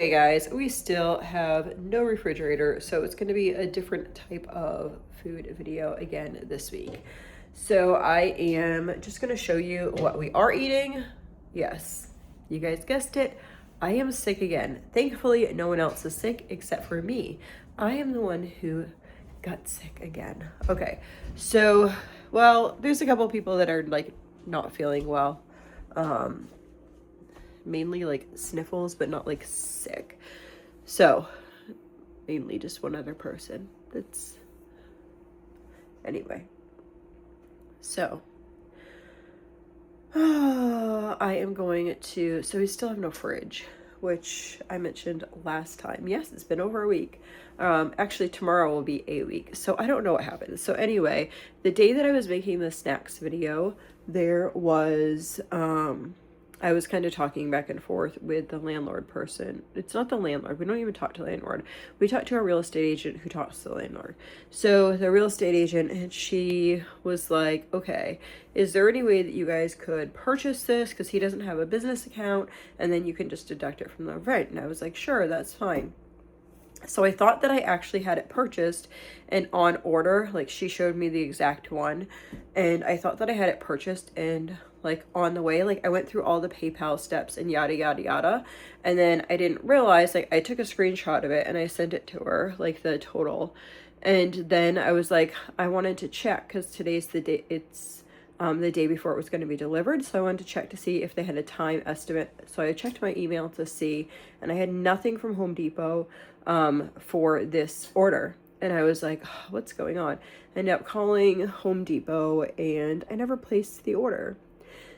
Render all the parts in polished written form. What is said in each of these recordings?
Hey guys, we still have no refrigerator, so it's going to be a different type of food video again this week. So I am just going to show you what we are eating. Yes, you guys guessed it. I am sick again. Thankfully, no one else is sick except for me. I am the one who got sick again. Okay, so, well, there's a couple people that are like not feeling well. Mainly like sniffles, but not like sick. So, mainly just one other person. That's anyway. So, I am going to. So we still have no fridge, which I mentioned last time. Yes, it's been over a week. Actually, tomorrow will be a week. So I don't know what happened. So anyway, the day that I was making the snacks video, there was I was kind of talking back and forth with the landlord person. It's not the landlord. We don't even talk to the landlord. We talk to our real estate agent who talks to the landlord. So the real estate agent, and she was like, okay, is there any way that you guys could purchase this? Because he doesn't have a business account, and then you can just deduct it from the rent. And I was like, sure, that's fine. So I thought that I actually had it purchased and on order. Like, she showed me the exact one, and I thought that I had it purchased and like on the way. Like, I went through all the PayPal steps and yada yada yada, and then I didn't realize, like, I took a screenshot of it and I sent it to her, like the total. And then I was like, I wanted to check because today's the day, it's the day before it was going to be delivered. So I wanted to check to see if they had a time estimate. So I checked my email to see, and I had nothing from Home Depot for this order. And I was like, oh, what's going on? I ended up calling Home Depot and I never placed the order.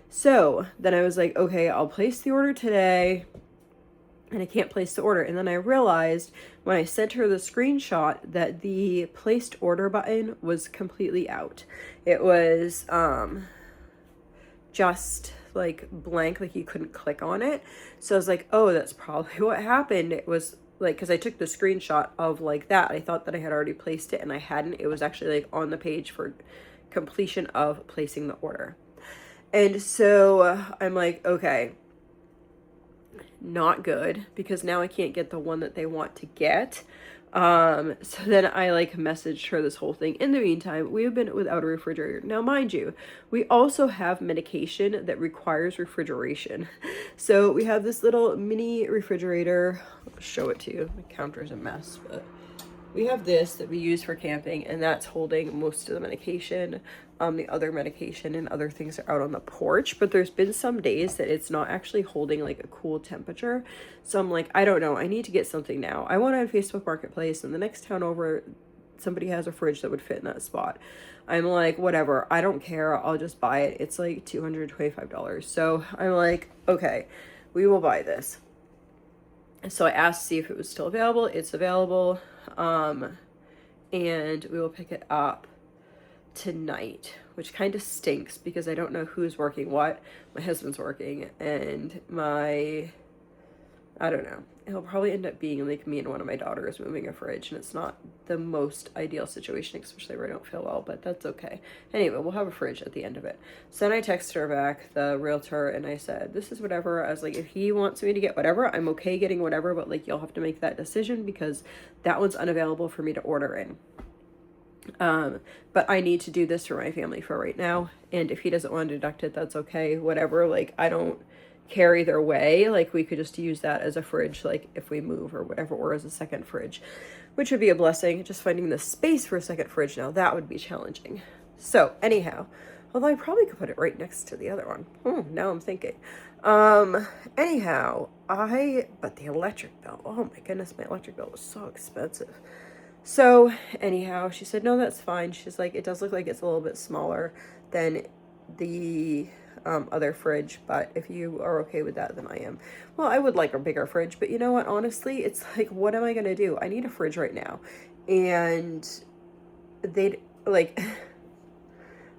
So then I was like, okay, I'll place the order today, and I can't place the order. And then I realized when I sent her the screenshot that the placed order button was completely out. It was just like blank, like you couldn't click on it. So I was like, oh, that's probably what happened. It was like, because I took the screenshot of like that. I thought that I had already placed it and I hadn't. It was actually like on the page for completion of placing the order. And so I'm like, okay, not good, because now I can't get the one that they want to get. So then I like messaged her this whole thing. In the meantime, we have been without a refrigerator. Now, mind you, we also have medication that requires refrigeration. So we have this little mini refrigerator. I'll show it to you. My counter's a mess, but we have this that we use for camping, and that's holding most of the medication. The other medication and other things are out on the porch, but there's been some days that it's not actually holding like a cool temperature. So I'm like, I don't know, I need to get something now. I went on Facebook Marketplace, and the next town over, somebody has a fridge that would fit in that spot. I'm like, whatever, I don't care, I'll just buy it. It's like $225. So I'm like, okay, we will buy this. So I asked to see if it was still available. It's available. And we will pick it up tonight, which kind of stinks because I don't know who's working what. My husband's working, and I don't know. It'll probably end up being like me and one of my daughters moving a fridge, and it's not the most ideal situation, especially where I don't feel well, but that's okay. Anyway, we'll have a fridge at the end of it. So then I texted her back, the realtor, and I said, this is whatever. I was like, if he wants me to get whatever, I'm okay getting whatever, but like, you'll have to make that decision because that one's unavailable for me to order in. But I need to do this for my family for right now, and if he doesn't want to deduct it, that's okay, whatever. Like, I don't care either way. Like, we could just use that as a fridge, like if we move or whatever, or as a second fridge, which would be a blessing. Just finding the space for a second fridge now, that would be challenging. So anyhow, although I probably could put it right next to the other one. Now I'm thinking. Anyhow, but the electric bill, oh my goodness, my electric bill was so expensive. So anyhow, she said, no, that's fine. She's like, it does look like it's a little bit smaller than the other fridge, but if you are okay with that, then I am. Well, I would like a bigger fridge, but you know what? Honestly, it's like, what am I going to do? I need a fridge right now. And they'd like,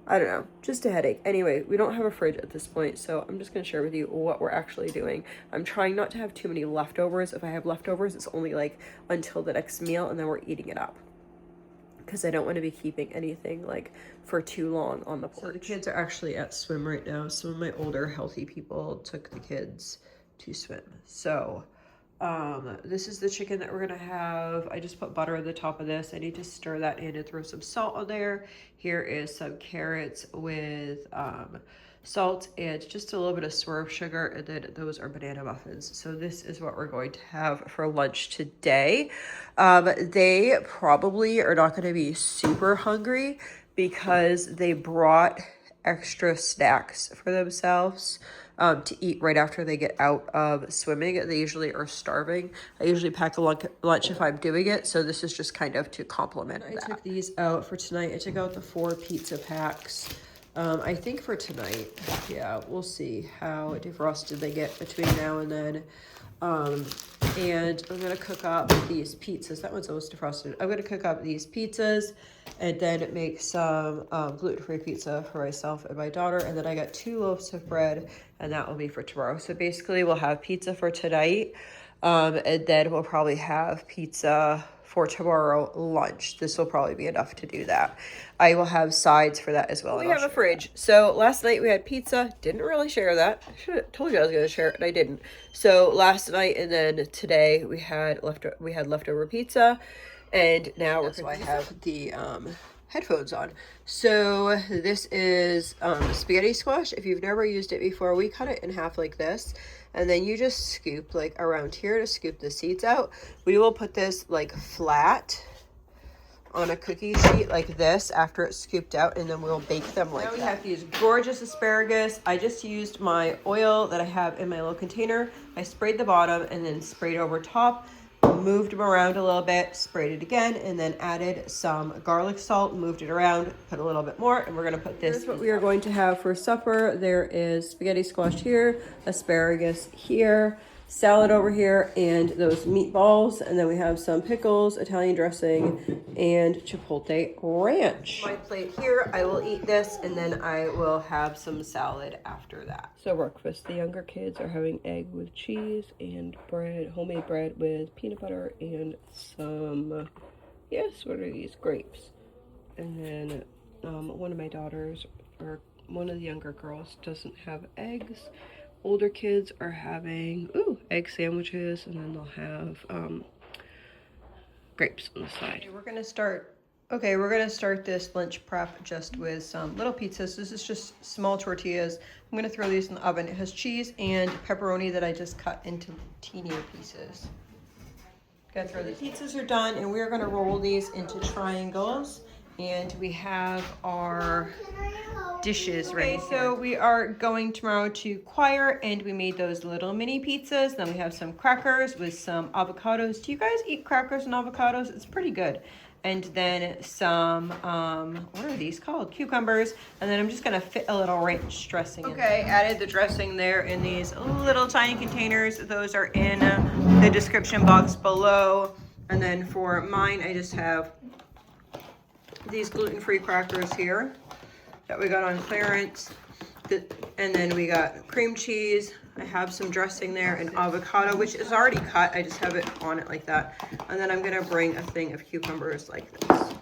I don't know, just a headache. Anyway, we don't have a fridge at this point, so I'm just going to share with you what we're actually doing. I'm trying not to have too many leftovers. If I have leftovers, it's only like until the next meal, and then we're eating it up, because I don't want to be keeping anything like for too long on the porch. So the kids are actually at swim right now. Some of my older healthy people took the kids to swim. So This is the chicken that we're gonna have. I just put butter on the top of this. I need to stir that in and throw some salt on there. Here is some carrots with salt and just a little bit of swerve sugar, and then those are banana muffins. So this is what we're going to have for lunch today. They probably are not going to be super hungry because they brought extra snacks for themselves to eat right after they get out of swimming. They usually are starving. I usually pack a lunch if I'm doing it, so this is just kind of to complement that. I took these out for tonight. I took out the 4 pizza packs. I think for tonight, yeah, we'll see how defrosted they get between now and then. And I'm gonna cook up these pizzas. That one's almost defrosted. I'm gonna cook up these pizzas and then make some gluten-free pizza for myself and my daughter. And then I got 2 loaves of bread, and that will be for tomorrow. So basically we'll have pizza for tonight, and then we'll probably have pizza for tomorrow lunch. This will probably be enough to do that. I will have sides for that as well. We have a fridge. So last night we had pizza. Didn't really share that. I should have told you I was going to share it, and I didn't. So last night and then today we had leftover pizza, and now we're going to have the headphones on. So this is spaghetti squash. If you've never used it before, we cut it in half like this. And then you just scoop like around here to scoop the seeds out. We will put this like flat on a cookie sheet like this after it's scooped out, and then we'll bake them like that. Now we have these gorgeous asparagus. I just used my oil that I have in my little container. I sprayed the bottom and then sprayed over top, moved them around a little bit, sprayed it again, and then added some garlic salt, moved it around, put a little bit more, and we're gonna put this. Here's what we are going to have for supper. There is spaghetti squash here, asparagus here, salad over here, and those meatballs, and then we have some pickles, Italian dressing, and chipotle ranch. My plate here, I will eat this, and then I will have some salad after that. So breakfast, the younger kids are having egg with cheese and bread, homemade bread with peanut butter and some, yes, what are these? Grapes. And then one of my daughters, or one of the younger girls, doesn't have eggs. Older kids are having, egg sandwiches, and then they'll have grapes on the side. Okay, we're gonna start this lunch prep just with some little pizzas. This is just small tortillas. I'm gonna throw these in the oven. It has cheese and pepperoni that I just cut into teenier pieces. Gotta throw these. The pizzas are done, and we're gonna roll these into triangles. And we have our dishes ready. Okay, so we are going tomorrow to choir, and we made those little mini pizzas. Then we have some crackers with some avocados. Do you guys eat crackers and avocados? It's pretty good. And then some, what are these called? Cucumbers. And then I'm just gonna fit a little ranch dressing in there. Added the dressing there in these little tiny containers. Those are in the description box below. And then for mine, I just have these gluten-free crackers here that we got on clearance, and then we got cream cheese. I have some dressing there, and avocado, which is already cut. I just have it on it like that. And then I'm gonna bring a thing of cucumbers like this.